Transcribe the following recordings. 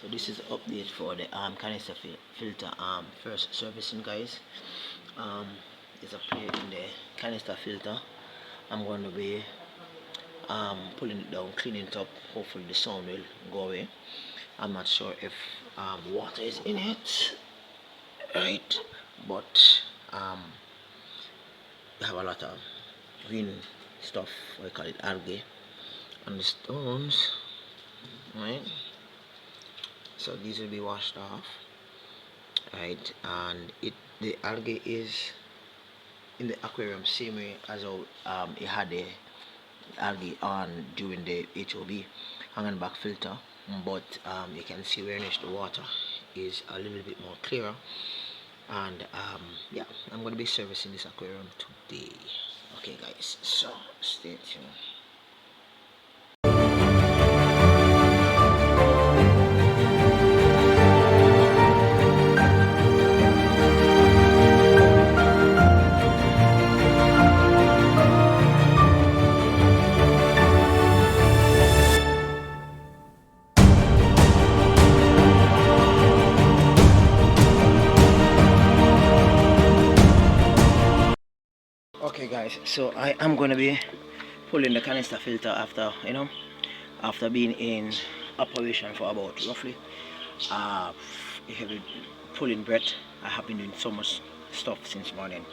So this is the update for the canister filter first servicing, guys. There's a plate in the canister filter. I'm going to be pulling it down, cleaning it up. Hopefully the sound will go away. I'm not sure if water is in it, right? But we have a lot of green stuff, we call it algae, on the stones, right? So these will be washed off, right? And the algae is in the aquarium same way as how it had the algae on during the HOB hanging back filter, but you can see where the water is a little bit more clearer. And yeah, I'm going to be servicing this aquarium today. Okay guys, so stay tuned. Okay guys, so I am going to be pulling the canister filter after being in operation for about roughly heavy pulling breath. I have been doing so much stuff since morning.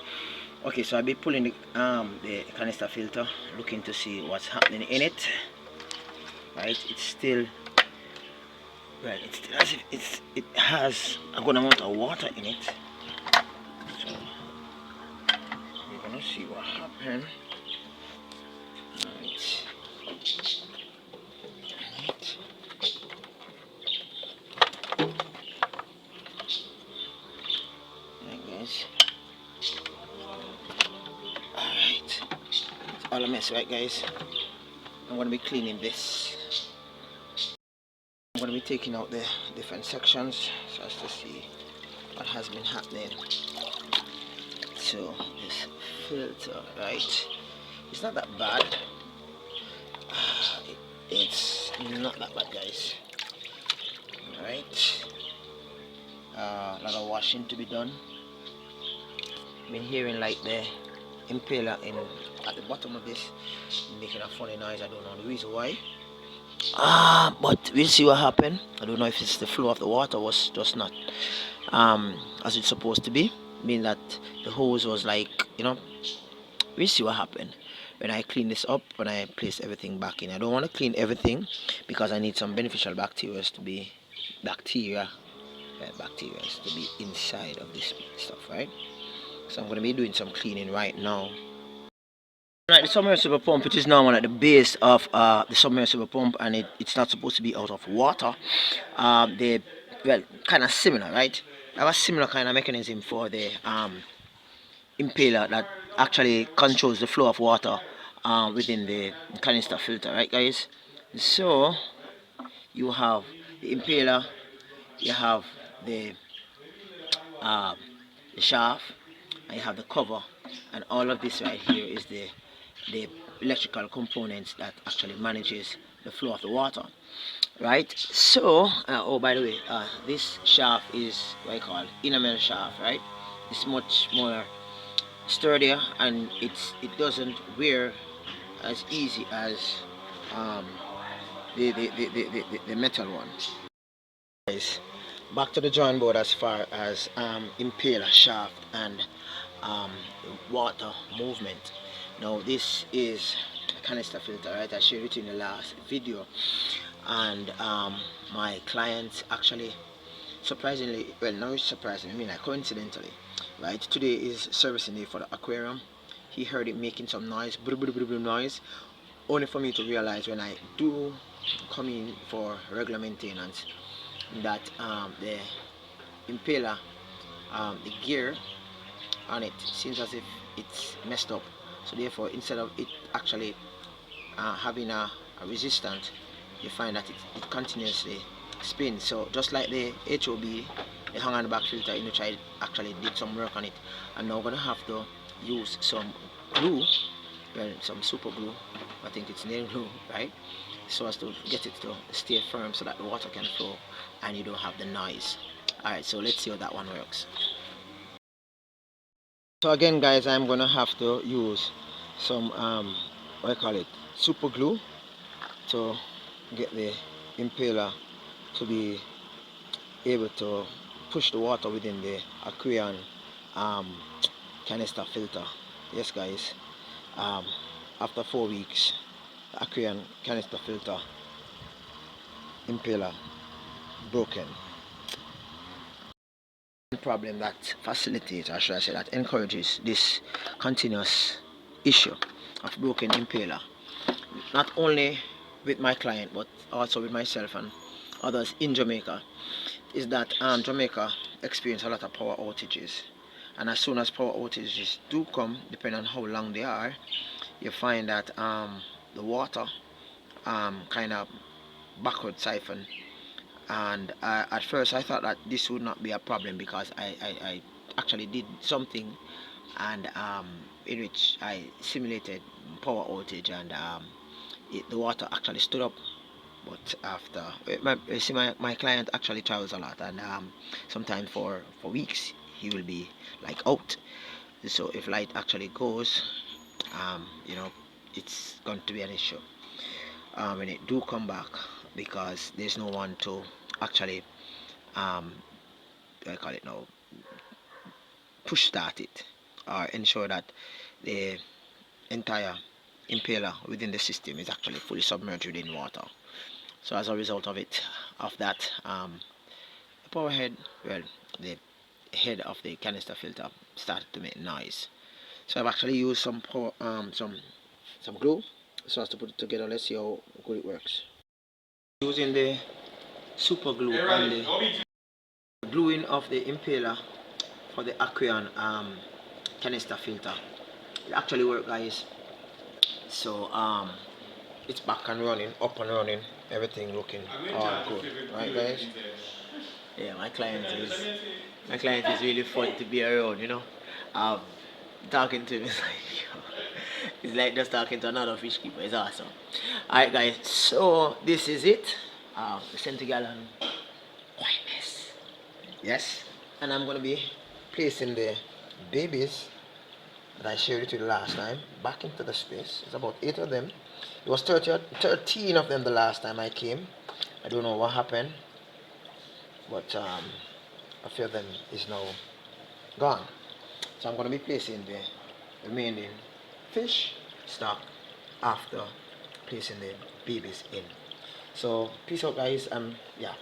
Okay, so I'll be pulling the canister filter, looking to see what's happening in it. Right, it's still as if it has a good amount of water in it. So we're gonna see what happened. Right. Alright guys. Alright. It's all a mess, right guys? I'm gonna be cleaning this. I'm gonna be taking out the different sections so as to see what has been happening. So this filter, right, it's not that bad. It's not that bad, guys. Alright, a lot of washing to be done. Been hearing like the impeller at the bottom of this making a funny noise. I don't know the reason why, but we'll see what happened. I don't know if it's the flow of the water was just not as it's supposed to be, meaning that the hose was like, we'll see what happened when I clean this up, when I place everything back in. I don't want to clean everything because I need some beneficial bacteria to be inside of this stuff, right? So I'm going to be doing some cleaning right now. Right, the submersible pump, it is now at the base of the submersible pump, and it's not supposed to be out of water. They're kind of similar, right? I have a similar kind of mechanism for the impeller that actually controls the flow of water within the canister filter, right guys? So you have the impeller, you have the shaft, and you have the cover, and all of this right here is the electrical components that actually manages the flow of the water, right? So oh, by the way, this shaft is what I call enamel shaft, right? It's much more sturdier, and it doesn't wear as easy as the metal one. Guys, back to the drawing board as far as impeller shaft and water movement. Now this is a canister filter, right? I shared it in the last video, and my client actually, surprisingly, well, not surprisingly, I mean like coincidentally, right, today is servicing day for the aquarium. He heard it making some noise, noise, only for me to realize when I do come in for regular maintenance that the impeller, the gear on it seems as if it's messed up. So therefore, instead of it actually having a resistance, you find that it continuously spins. So just like the HOB, the hang on the back filter, in which I actually did some work on it, and now I'm gonna have to use some glue, well, some super glue, I think it's nail glue, right, so as to get it to stay firm so that the water can flow and you don't have the noise. Alright, so let's see how that one works. So again guys, I'm gonna have to use some what I call it, super glue to get the impeller to be able to push the water within the Aqueon canister filter. Yes guys, after 4 weeks, the Aqueon canister filter impeller broken. Problem that facilitates, or should I say that encourages, this continuous issue of broken impeller, not only with my client but also with myself and others in Jamaica, is that Jamaica experience a lot of power outages, and as soon as power outages do come, depending on how long they are, you find that the water kind of backward siphon. And at first I thought that this would not be a problem because I actually did something, and in which I simulated power outage, and the water actually stood up. But after you see, my client actually travels a lot, and sometimes for weeks he will be like out. So if light actually goes, you know, it's going to be an issue when it do come back, because there's no one to actually I call it now, push start it or ensure that the entire impeller within the system is actually fully submerged within water. So as a result of that, the power head, well, the head of the canister filter started to make noise. So I've actually used some power, some glue so as to put it together. Let's see how good it works. Using the super glue on the gluing of the impeller for the Aqueon canister filter. It actually worked guys. So it's back and running, up and running, everything looking all good, right guys? Yeah, my client is really fun to be around, you know. Talking to him is like it's like just talking to another fish keeper. It's awesome. Alright guys, so this is it. The 70 gallon quietness. Yes, and I'm gonna be placing the babies that I shared with you last time back into the space. It's about 8 of them. It was 13 of them the last time I came. I don't know what happened, but a few of them is now gone. So I'm gonna be placing the remaining fish stock after placing the babies in. So peace out guys, and yeah.